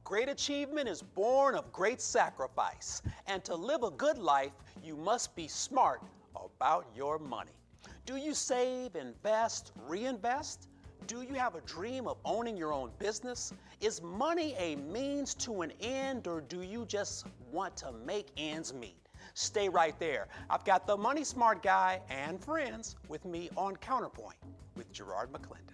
Great achievement is born of great sacrifice. And to live a good life, you must be smart about your money. Do you save, invest, reinvest? Do you have a dream of owning your own business? Is money a means to an end, or do you just want to make ends meet? Stay right there. I've got the Money Smart guy and friends with me on CounterPoint with Gerard McClendon.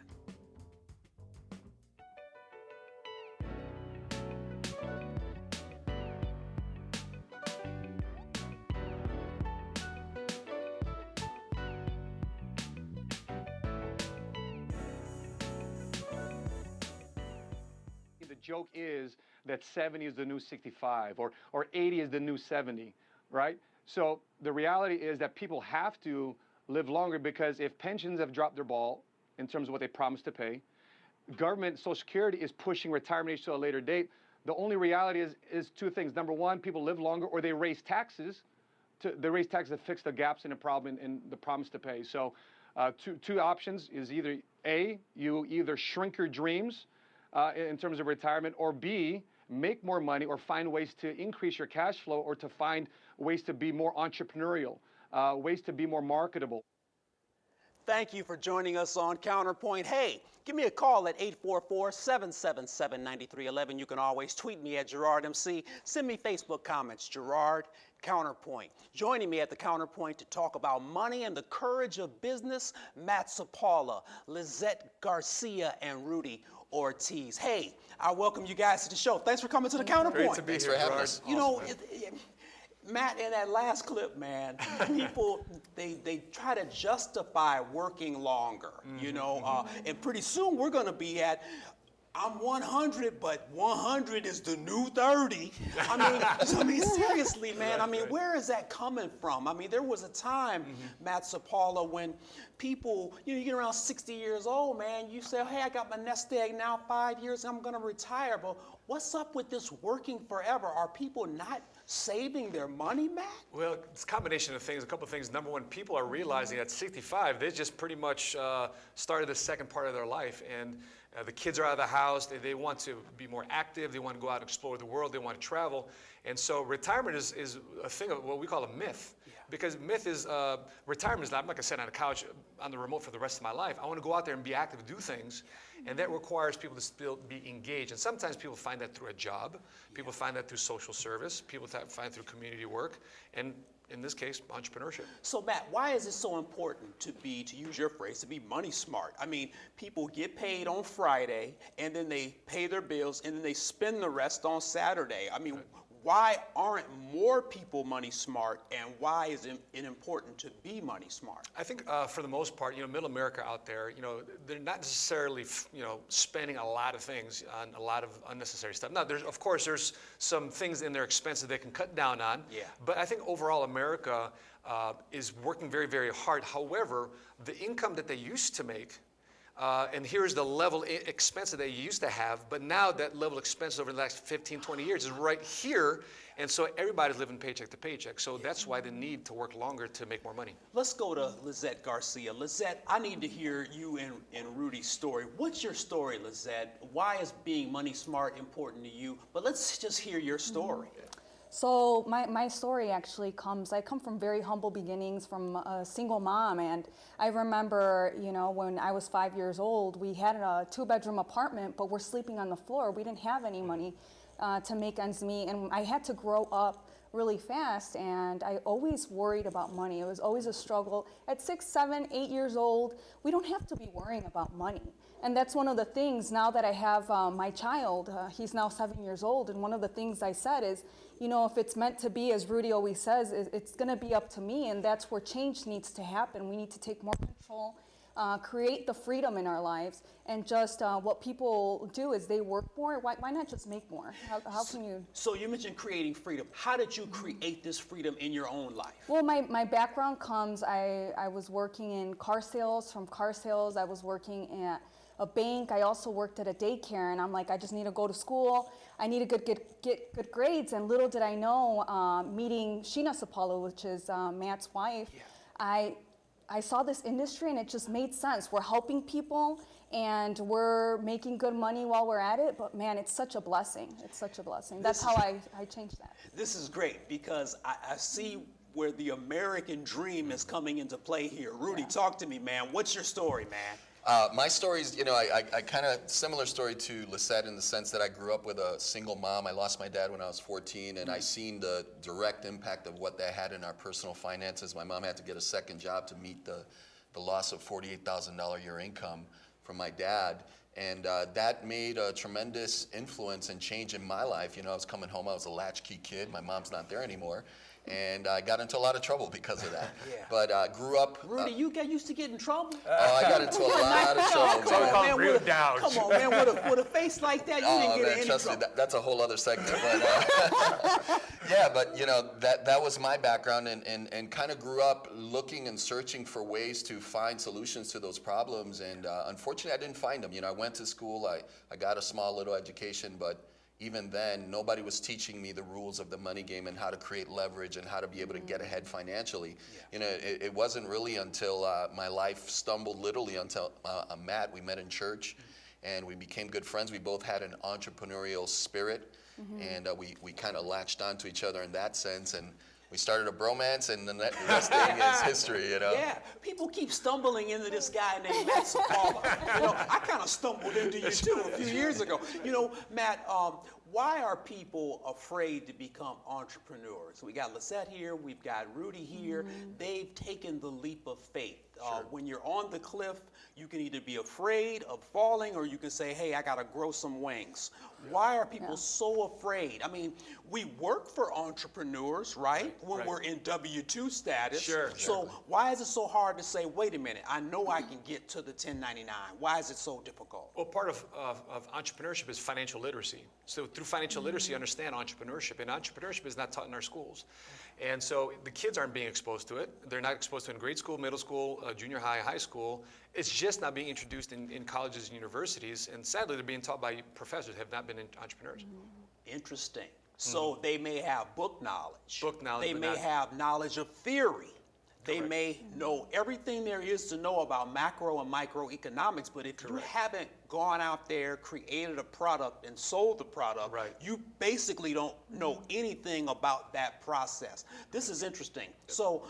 The joke is that 70 is the new 65 or 80 is the new 70, right? So the reality is that people have to live longer because if pensions have dropped their ball in terms of what they promised to pay, government Social Security is pushing retirement age to a later date. The only reality is two things. Number one, people live longer or they raise taxes. They raise taxes to fix the gaps in the problem in the promise to pay. So two options is either A, you either shrink your dreams in terms of retirement, or B, make more money or find ways to increase your cash flow or to find ways to be more entrepreneurial, ways to be more marketable. Thank you for joining us on CounterPoint. Hey, give me a call at 844-777-9311. You can always tweet me at GerardMC. Send me Facebook comments, Gerard CounterPoint. Joining me at the CounterPoint to talk about money and the courage of business, Matt Sapala, Lizette Garcia, and Rudy Ortiz. Hey, I welcome you guys to the show. Thanks for coming to the CounterPoint. Great to be Thanks here, for having Gerard. us. You know, Matt, in that last clip, man, people, they try to justify working longer, you know, and pretty soon we're going to be at, I'm 100, but 100 is the new 30. I mean, seriously, man. I mean, where is that coming from? I mean, there was a time, Matt Sapala, when people, you know, you get around 60 years old, man, you say, hey, I got my nest egg now, 5 years, I'm going to retire. But what's up with this working forever? Are people not saving their money, Matt? Well, it's a combination of things, a couple of things. Number one, people are realizing at 65, they just pretty much started the second part of their life. And the kids are out of the house. They want to be more active. They want to go out and explore the world. They want to travel. And so retirement is a thing of what we call a myth. Yeah. Because myth is, retirement is not, I'm not going to sit on a couch on the remote for the rest of my life. I want to go out there and be active and do things. And that requires people to still be engaged. And sometimes people find that through a job. People find that through social service. People find it through community work. And in this case, entrepreneurship. So Matt, why is it so important to use your phrase, to be money smart? I mean, people get paid on Friday, and then they pay their bills, and then they spend the rest on Saturday. I mean, why aren't more people money smart, and why is it important to be money smart? I think for the most part, you know, middle America out there, you know, they're not necessarily, you know, spending a lot of things on a lot of unnecessary stuff. Now, of course, there's some things in their expenses they can cut down on. Yeah. But I think overall America is working very, very hard. However, the income that they used to make, and here's the level expense that they used to have, but now that level expense over the last 15, 20 years is right here, and so everybody's living paycheck to paycheck. So that's why the need to work longer to make more money. Let's go to Lizette Garcia. Lizette, I need to hear you and Rudy's story. What's your story, Lizette? Why is being money smart important to you? But let's just hear your story. So my story actually I come from very humble beginnings, from a single mom, and I remember, you know, when I was 5 years old, we had a 2-bedroom apartment, but we're sleeping on the floor. We didn't have any money to make ends meet, and I had to grow up really fast, and I always worried about money. It was always a struggle. At 6, 7, 8 years old, we don't have to be worrying about money. And that's one of the things now that I have my child. He's now 7 years old, and one of the things I said is, you know, if it's meant to be, as Rudy always says, it's going to be up to me, and that's where change needs to happen. We need to take more control, create the freedom in our lives, and just what people do is they work more. Why not just make more? How can you? So you mentioned creating freedom. How did you create this freedom in your own life? Well, my background comes, I was working in car sales. From car sales, I was working at a bank. I also worked at a daycare, and I'm like, I just need to go to school. I need to get good grades. And little did I know, meeting Sheena Sapala, which is Matt's wife, I saw this industry and it just made sense. We're helping people, and we're making good money while we're at it. But man, it's such a blessing. It's such a blessing. That's how I changed that. This is great because I see where the American dream is coming into play here. Rudy, talk to me, man. What's your story, man? My story is, I kind of similar story to Lisette in the sense that I grew up with a single mom. I lost my dad when I was 14, and I seen the direct impact of what that had in our personal finances. My mom had to get a second job to meet the loss of $48,000 a year income from my dad. And that made a tremendous influence and change in my life. I was coming home, I was a latchkey kid. My mom's not there anymore. And I got into a lot of trouble because of that. Yeah. But grew up. Rudy, you used to get in trouble? Oh, I got into a lot of trouble, So we man. call man, it real with a- doubt. Come on, man, with a face like that, you didn't get in any trust me, trouble. that's a whole other segment. But yeah, but that was my background, and kind of grew up looking and searching for ways to find solutions to those problems. And unfortunately, I didn't find them. I went to school, I got a small little education, but even then, nobody was teaching me the rules of the money game and how to create leverage and how to be able to get ahead financially. It wasn't really until my life stumbled literally until Matt, we met in church and we became good friends. We both had an entrepreneurial spirit, and we kind of latched onto each other in that sense. And we started a bromance, and the rest thing is history, Yeah, people keep stumbling into this guy named Matt Sapala. I kind of stumbled into you too a few years ago. Matt, why are people afraid to become entrepreneurs? We got Lisette here, we've got Rudy here. They've taken the leap of faith. When you're on the cliff, you can either be afraid of falling or you can say, hey, I got to grow some wings. Why are people so afraid? I mean, we work for entrepreneurs, right? When we're in W-2 status. Sure. So why is it so hard to say, wait a minute, I know I can get to the 1099. Why is it so difficult? Well, part of entrepreneurship is financial literacy. So through financial literacy, you understand entrepreneurship, and entrepreneurship is not taught in our schools. And so the kids aren't being exposed to it. They're not exposed to it in grade school, middle school, junior high, high school. It's just not being introduced in colleges and universities. And sadly, they're being taught by professors who have not been entrepreneurs. Interesting. So they may have book knowledge. They but may not- have knowledge of theory. They Correct. may know everything there is to know about macro and microeconomics, but if you haven't gone out there, created a product, and sold the product, Right. you basically don't know anything about that process. This is interesting. So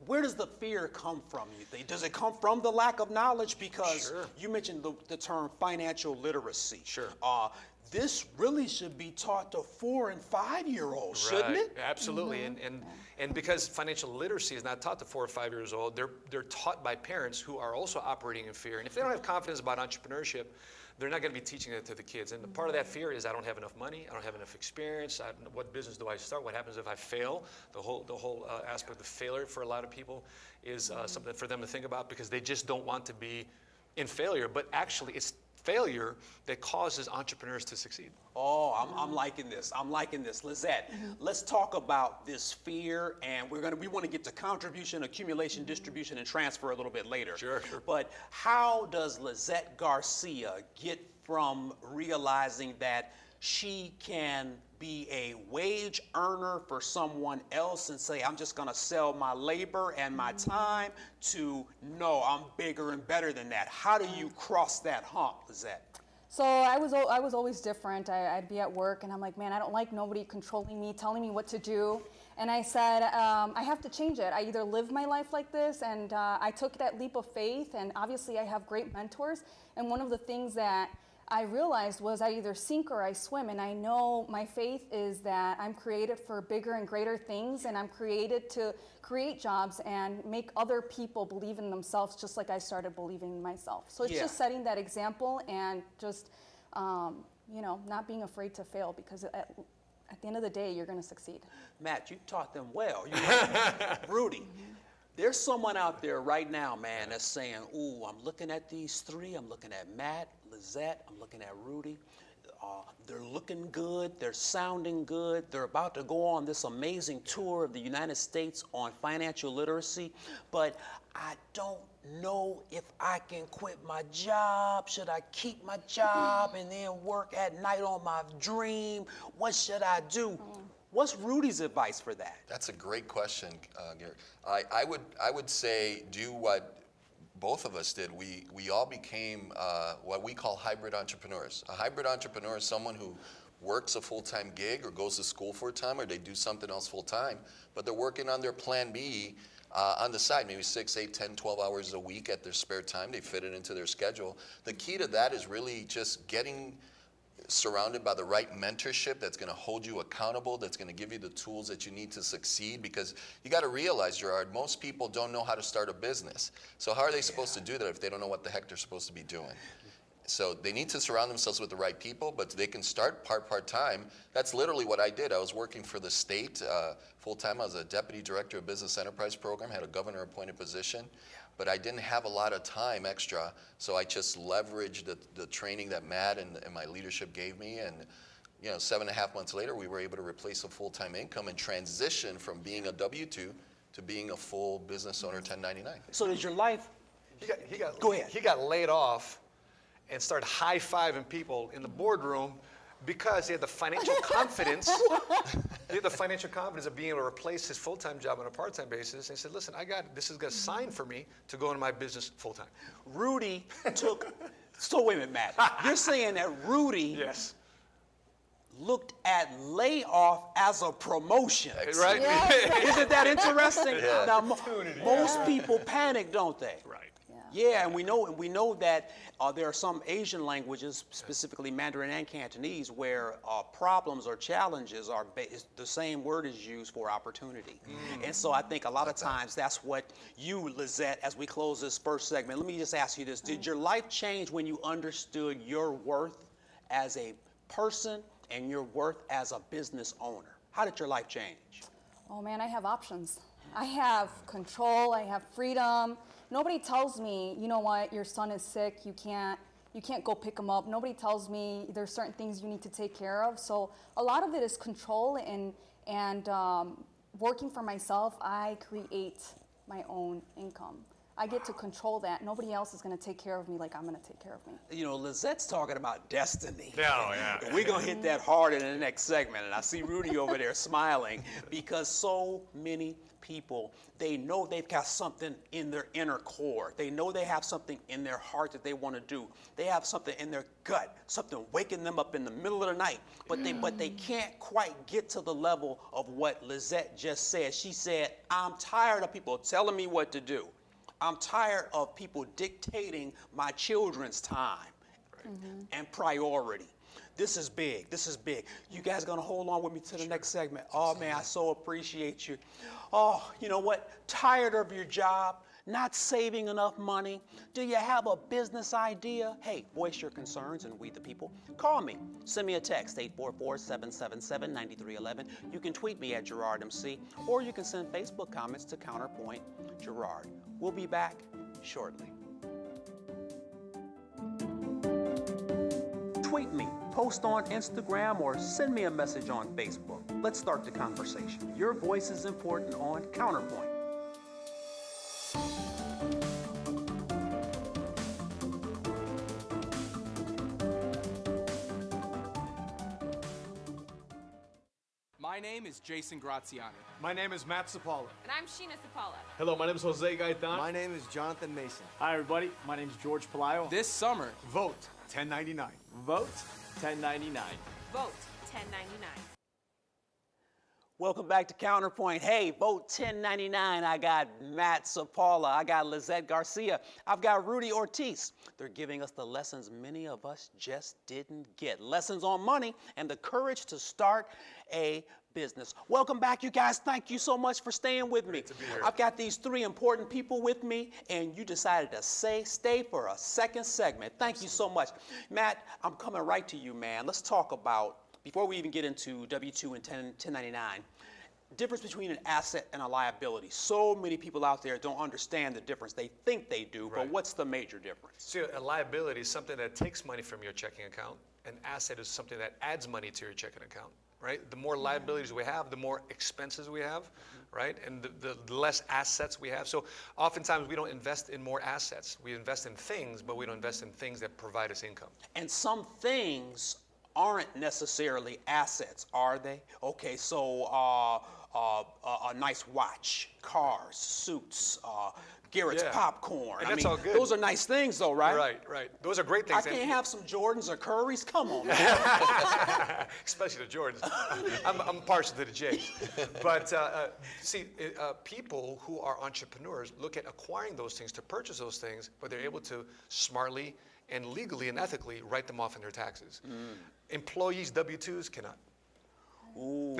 where does the fear come from, you think? Does it come from the lack of knowledge? Because Sure. you mentioned the term financial literacy. Sure. This really should be taught to 4- and 5-year-olds, shouldn't it? Absolutely. And because financial literacy is not taught to 4 or 5 years old, they're taught by parents who are also operating in fear. And if they don't have confidence about entrepreneurship, they're not going to be teaching it to the kids. And part of that fear is I don't have enough money, I don't have enough experience. What business do I start? What happens if I fail? The whole aspect of failure for a lot of people is something for them to think about because they just don't want to be in failure. But actually, it's failure that causes entrepreneurs to succeed. Oh, I'm liking this. I'm liking this. Lisette, let's talk about this fear, and we want to get to contribution, accumulation, distribution, and transfer a little bit later. Sure. But how does Lisette Garcia get from realizing that she can be a wage earner for someone else and say, I'm just going to sell my labor and my time, to no, I'm bigger and better than that? How do you cross that hump, Lisette? So I was always different. I'd be at work and I'm like, man, I don't like nobody controlling me, telling me what to do. And I said, I have to change it. I either live my life like this, and I took that leap of faith, and obviously I have great mentors. And one of the things that I realized was I either sink or I swim, and I know my faith is that I'm created for bigger and greater things, and I'm created to create jobs and make other people believe in themselves just like I started believing in myself. So it's just setting that example and just, not being afraid to fail, because at the end of the day, you're going to succeed. Matt, you taught them well. Rudy, there's someone out there right now, man, that's saying, ooh, I'm looking at these three. I'm looking at Matt, Lisette, I'm looking at Rudy. They're looking good. They're sounding good. They're about to go on this amazing tour of the United States on financial literacy. But I don't know if I can quit my job. Should I keep my job and then work at night on my dream? What should I do? What's Rudy's advice for that? That's a great question, Gary. I would say do what both of us did, we all became what we call hybrid entrepreneurs. A hybrid entrepreneur is someone who works a full-time gig or goes to school full-time, or they do something else full-time, but they're working on their plan B on the side, maybe 6, 8, 10, 12 hours a week at their spare time. They fit it into their schedule. The key to that is really just getting surrounded by the right mentorship that's going to hold you accountable, that's going to give you the tools that you need to succeed. Because you got to realize, Gerard, most people don't know how to start a business. So how are they supposed to do that if they don't know what the heck they're supposed to be doing? So they need to surround themselves with the right people, but they can start part-time. That's literally what I did. I was working for the state full-time. I was a deputy director of business enterprise program, had a governor-appointed position, but I didn't have a lot of time extra, so I just leveraged the training that Matt and my leadership gave me, and 7.5 months later, we were able to replace a full-time income and transition from being a W-2 to being a full business owner 1099. So does your life? Go ahead. He got laid off and started high-fiving people in the boardroom because he had the financial confidence. He had the financial confidence of being able to replace his full-time job on a part-time basis. And he said, listen, this is a sign for me to go into my business full-time. Rudy took, so wait a minute, Matt. You're saying that Rudy Yes. looked at layoff as a promotion. Right? Isn't that interesting? Yeah. Now, most people panic, don't they? Right. Yeah, and we know that there are some Asian languages, specifically Mandarin and Cantonese, where problems or challenges are the same word is used for opportunity. And so I think a lot of times that's what you, Lizette, as we close this first segment, let me just ask you this. Did your life change when you understood your worth as a person and your worth as a business owner? How did your life change? Oh man, I have options. I have control, I have freedom. Nobody tells me, you know what, your son is sick, you can't go pick him up. Nobody tells me there's certain things you need to take care of. So a lot of it is control and working for myself. I create my own income. I get to control that. Nobody else is going to take care of me like I'm going to take care of me. You know, Lizette's talking about destiny. Oh, yeah. And we're going to hit that hard in the next segment. And I see Rudy over there smiling because so many people, they know they've got something in their inner core. They know they have something in their heart that they want to do. They have something in their gut, something waking them up in the middle of the night. But they can't quite get to the level of what Lizette just said. She said, I'm tired of people telling me what to do. I'm tired of people dictating my children's time and priority. This is big. This is big. You guys gonna hold on with me to the next segment? Oh man, I so appreciate you. Oh, you know what? Tired of your job, not saving enough money? Do you have a business idea? Hey, voice your concerns and we the people. Call me. Send me a text, 844-777-9311. You can tweet me at GerardMC, or you can send Facebook comments to CounterPoint Gerard. We'll be back shortly. Tweet me, post on Instagram, or send me a message on Facebook. Let's start the conversation. Your voice is important on CounterPoint. My name is Jason Graziani. My name is Matt Sapala. And I'm Sheena Sapala. Hello, my name is Jose Gaitan. My name is Jonathan Mason. Hi, everybody. My name is George Palayo. This summer, Vote 1099. Vote 1099. Vote 1099. Welcome back to CounterPoint. Hey, vote 1099. I got Matt Sapala. I got Lizette Garcia. I've got Rudy Ortiz. They're giving us the lessons many of us just didn't get. Lessons on money and the courage to start a business. Welcome back, you guys. Thank you so much for staying with me. I've got these three important people with me, and you decided to stay for a second segment. Thank you so much. Matt, I'm coming right to you, man. Let's talk about, before we even get into W-2 and 1099, difference between an asset and a liability. So many people out there don't understand the difference. They think they do, but what's the major difference? See, a liability is something that takes money from your checking account. An asset is something that adds money to your checking account, right? The more liabilities we have, the more expenses we have, right? And the less assets we have. So oftentimes we don't invest in more assets. We invest in things, but we don't invest in things that provide us income. And some things aren't necessarily assets, are they? Okay, so a a nice watch, cars, suits, Garrett's Yeah. popcorn. And I that's mean, all good. those are nice things, though, right? Right. Those are great I things. can't have some Jordans or Currys. Come on, man. Especially the Jordans. I'm partial to the Jays. But see, people who are entrepreneurs look at acquiring those things to purchase those things, but they're able to smartly and legally and ethically write them off in their taxes. Employees' W-2s cannot. Ooh,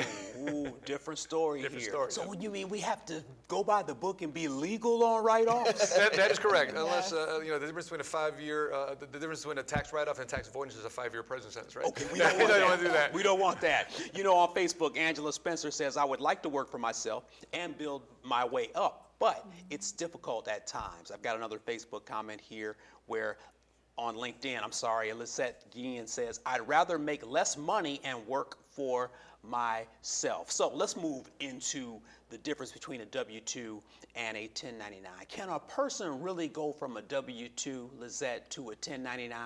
different story Different here. story, So yeah. what you mean we have to go by the book and be legal on write-offs? That is correct. Unless the difference between a 5-year, the difference between a tax write-off and tax avoidance is a 5-year prison sentence, right? Okay, we don't want that. want to do that. We don't want that. You know, on Facebook, Angela Spencer says, I would like to work for myself and build my way up, but it's difficult at times. I've got another Facebook comment here where on LinkedIn, Lisette Guillen says, I'd rather make less money and work for myself. So let's move into the difference between a W-2 and a 1099. Can a person really go from a W-2, Lisette, to a 1099?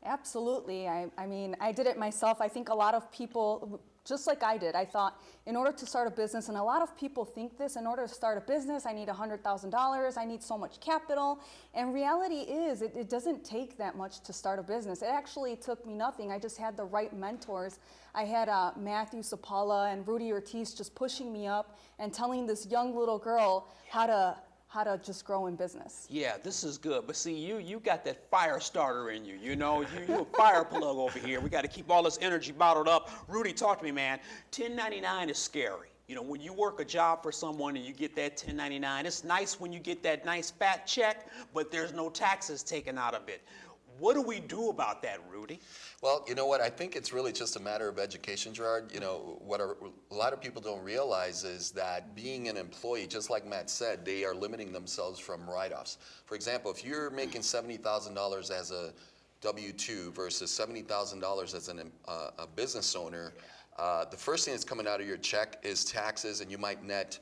Absolutely. I mean, I did it myself. I think a lot of people, just like I did, I thought in order to start a business, and a lot of people think this, in order to start a business, I need $100,000, I need so much capital. And reality is, it doesn't take that much to start a business. It actually took me nothing. I just had the right mentors. I had Matthew Sapala and Rudy Ortiz just pushing me up and telling this young little girl how to just grow in business. Yeah, this is good. But see, you got that fire starter in you. You know, you a fire plug over here. We got to keep all this energy bottled up. Rudy, talk to me, man. 1099 is scary. You know, when you work a job for someone and you get that 1099, it's nice when you get that nice fat check, but there's no taxes taken out of it. What do we do about that, Rudy? Well, you know what? I think it's really just a matter of education, Gerard. You know, what a lot of people don't realize is that being an employee, just like Matt said, they are limiting themselves from write-offs. For example, if you're making $70,000 as a W-2 versus $70,000 as a business owner, the first thing that's coming out of your check is taxes, and you might net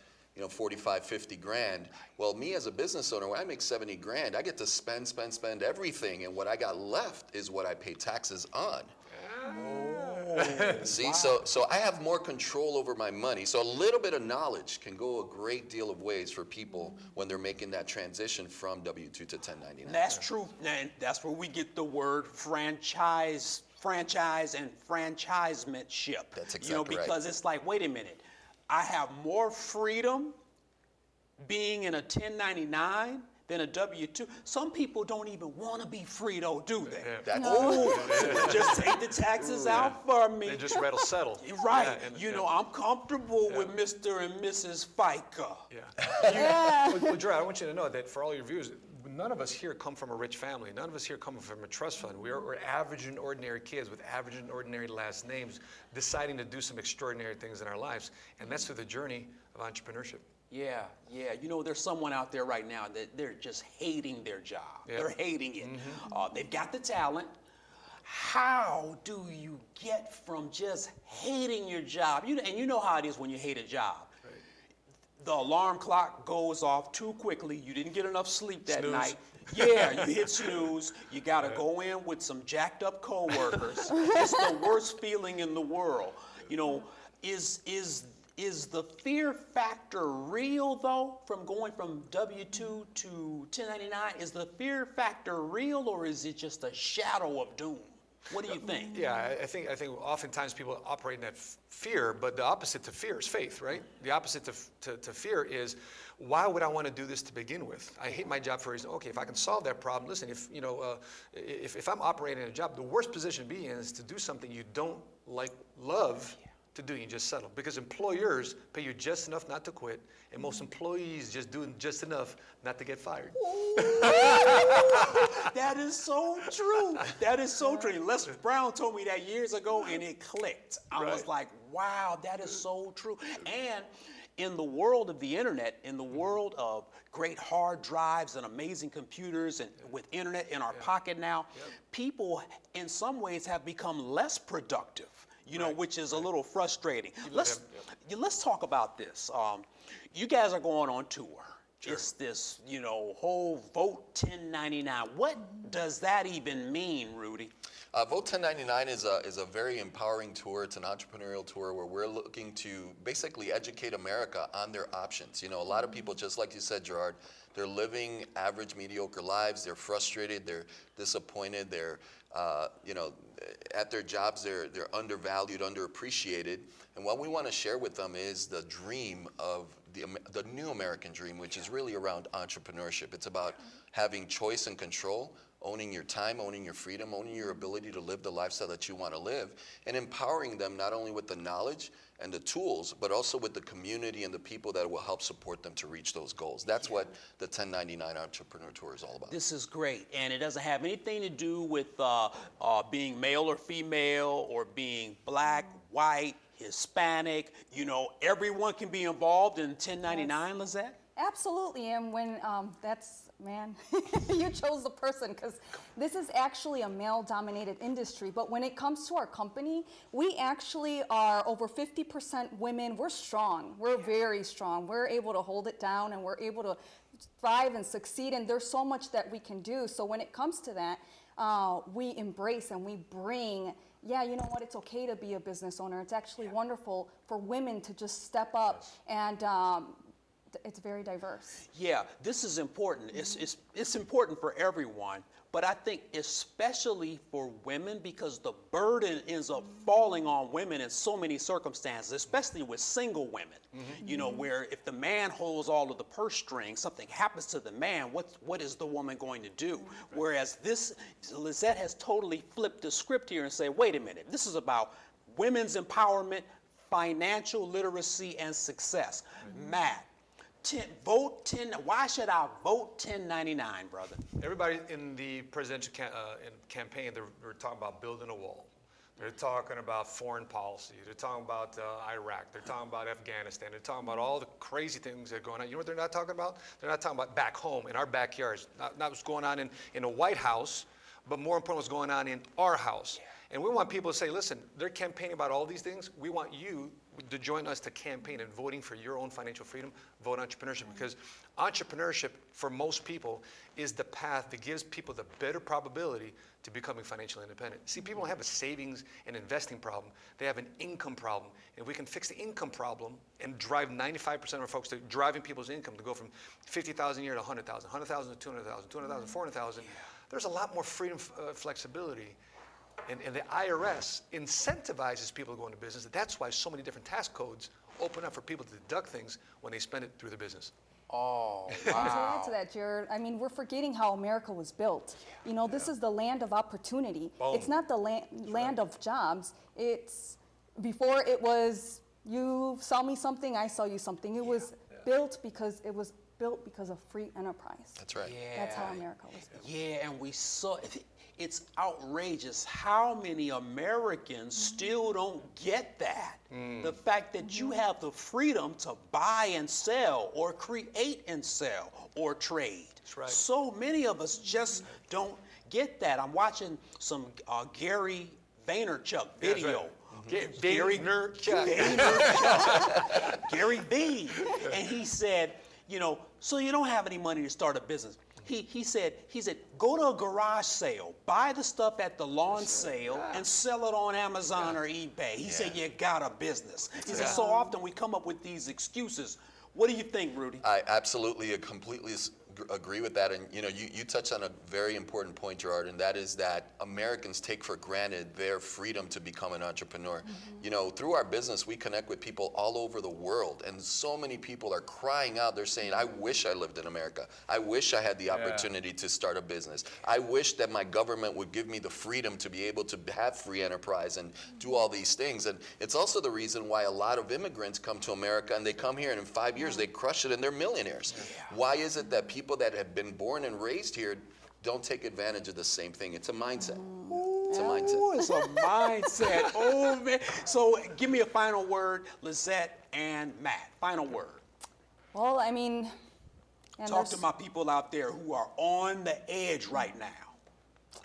45, 50 grand. Well, me as a business owner, when I make 70 grand, I get to spend everything, and what I got left is what I pay taxes on. See, wow. so I have more control over my money. So a little bit of knowledge can go a great deal of ways for people when they're making that transition from W-2 to 1099. That's true, and that's where we get the word franchise and franchisementship. That's exactly right. Because it's like, wait a minute, I have more freedom being in a 1099 than a W-2. Some people don't even want to be free, though, do they? That's Just take the taxes out for me. They just rather settle. Right. Yeah, I'm comfortable with Mr. and Mrs. FICA. Well, Gerard, I want you to know that for all your viewers, none of us here come from a rich family. None of us here come from a trust fund. We're average and ordinary kids with average and ordinary last names deciding to do some extraordinary things in our lives. And that's through the journey of entrepreneurship. Yeah. There's someone out there right now that they're just hating their job. Yeah. They're hating it. They've got the talent. How do you get from just hating your job? And you know how it is when you hate a job. Right. The alarm clock goes off too quickly. You didn't get enough sleep that Snooze. night. Yeah, you hit snooze. You got to go in with some jacked up coworkers. It's the worst feeling in the world. Is the fear factor real, though, from going from W-2 to 1099? Is the fear factor real, or is it just a shadow of doom? What do you think? Yeah, I think oftentimes people operate in that fear, but the opposite to fear is faith, right? The opposite to fear is, why would I want to do this to begin with? I hate my job for a reason. Okay, if I can solve that problem, listen, if I'm operating in a job, the worst position to be in is to do something you don't love to do, you just settle. Because employers pay you just enough not to quit, and most employees just do just enough not to get fired. That is so true. That is so true. Les Brown told me that years ago, and it clicked. I was like, wow, that is so true. And in the world of the internet, in the world of great hard drives and amazing computers and with internet in our pocket now, people in some ways have become less productive. Which is a little frustrating. Let's talk about this. You guys are going on tour. it's this, whole vote 1099. What does that even mean, Rudy? Vote 1099 is a very empowering tour. It's an entrepreneurial tour where we're looking to basically educate America on their options. A lot of people, just like you said, Gerard, they're living average, mediocre lives. They're frustrated. They're disappointed. They're, at their jobs, they're undervalued, underappreciated. And what we want to share with them is the dream of the new American dream, which is really around entrepreneurship. It's about having choice and control, owning your time, owning your freedom, owning your ability to live the lifestyle that you want to live, and empowering them not only with the knowledge and the tools, but also with the community and the people that will help support them to reach those goals. That's what the 1099 Entrepreneur Tour is all about. This is great, and it doesn't have anything to do with being male or female or being black, white, Hispanic. Everyone can be involved in 1099, Lizette? Absolutely, and when man, you chose the person, because this is actually a male-dominated industry. But when it comes to our company, we actually are over 50% women. We're strong. We're very strong. We're able to hold it down, and we're able to thrive and succeed. And there's so much that we can do. So when it comes to that, we embrace and we bring. Yeah, you know what? It's okay to be a business owner. It's actually wonderful for women to just step up and. It's very diverse. Yeah, this is important. It's important for everyone, but I think especially for women, because the burden ends up falling on women in so many circumstances, especially with single women. Where if the man holds all of the purse strings, something happens to the man, what is the woman going to do? Whereas Lizette has totally flipped the script here and say, wait a minute, this is about women's empowerment, financial literacy, and success. Matt, why should I vote 1099, brother? Everybody in the presidential campaign, they're talking about building a wall. They're talking about foreign policy. They're talking about Iraq. They're talking about Afghanistan. They're talking about all the crazy things that are going on. You know what they're not talking about? They're not talking about back home in our backyards, not what's going on in the White House, but more important, what's going on in our house. And we want people to say, listen, they're campaigning about all these things. We want you to join us to campaign and voting for your own financial freedom, vote entrepreneurship, because entrepreneurship for most people is the path that gives people the better probability to becoming financially independent. See, people don't have a savings and investing problem. They have an income problem. And if we can fix the income problem and drive 95% of our folks to driving people's income to go from 50,000 a year to 100,000, 100,000 to 200,000, 200,000 to 400,000, there's a lot more freedom, flexibility. And the IRS incentivizes people to go into business. That's why so many different tax codes open up for people to deduct things when they spend it through their business. Oh, And to add to that, Jared, I mean, we're forgetting how America was built. This is the land of opportunity. Boom. It's not the land of jobs. Before it was, you sell me something, I sell you something. It was built because of free enterprise. That's right. Yeah. That's how America was built. Yeah, and we saw it's outrageous how many Americans still don't get that. The fact that you have the freedom to buy and sell or create and sell or trade. That's right. So many of us just don't get that. I'm watching some Gary Vaynerchuk video. Gary V. And he said, so you don't have any money to start a business. He said, go to a garage sale, buy the stuff at the lawn sale, and sell it on Amazon or eBay. He said, you got a business. He said, so often we come up with these excuses. What do you think, Rudy? I absolutely completely agree with that. And you touched on a very important point, Gerard, and that is that Americans take for granted their freedom to become an entrepreneur. Through our business, we connect with people all over the world, and so many people are crying out. They're saying, I wish I lived in America. I wish I had the opportunity to start a business. I wish that my government would give me the freedom to be able to have free enterprise and do all these things. And it's also the reason why a lot of immigrants come to America, and they come here, and in 5 years, they crush it, and they're millionaires. Why is it that people that have been born and raised here don't take advantage of the same thing? It's a mindset. It's a mindset. Ooh, it's a mindset. Oh, man. So give me a final word, Lizette and Matt. Final word. Well, I mean, Talk to my people out there who are on the edge right now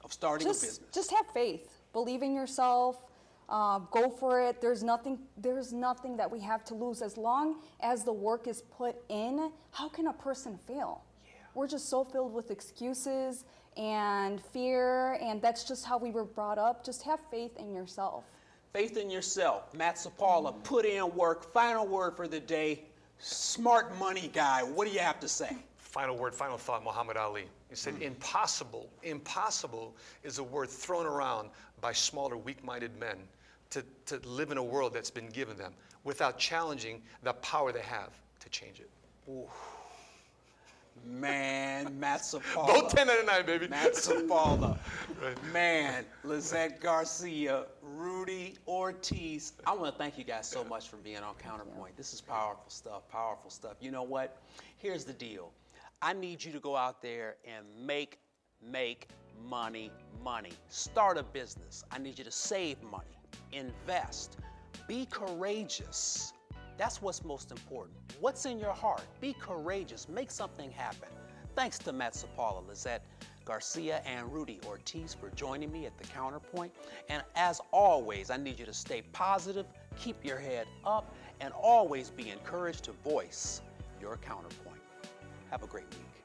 of starting a business. Just have faith. Believe in yourself. Go for it. There's nothing that we have to lose. As long as the work is put in, how can a person fail? We're just so filled with excuses and fear, and that's just how we were brought up. Just have faith in yourself. Faith in yourself. Matt Sapala, put in work. Final word for the day. Smart money guy. What do you have to say? Final word, final thought, Muhammad Ali. He said, impossible, impossible is a word thrown around by smaller, weak-minded men to live in a world that's been given them without challenging the power they have to change it. Ooh. Man, Matt Sapala. Vote 1099, baby. Matt Sapala. Right. Man, Lizette Garcia, Rudy Ortiz. I want to thank you guys so much for being on CounterPoint. This is powerful stuff, powerful stuff. You know what? Here's the deal. I need you to go out there and make money. Start a business. I need you to save money, invest, be courageous. That's what's most important. What's in your heart? Be courageous. Make something happen. Thanks to Matt Sapala, Lizette Garcia, and Rudy Ortiz for joining me at the CounterPoint. And as always, I need you to stay positive, keep your head up, and always be encouraged to voice your counterpoint. Have a great week.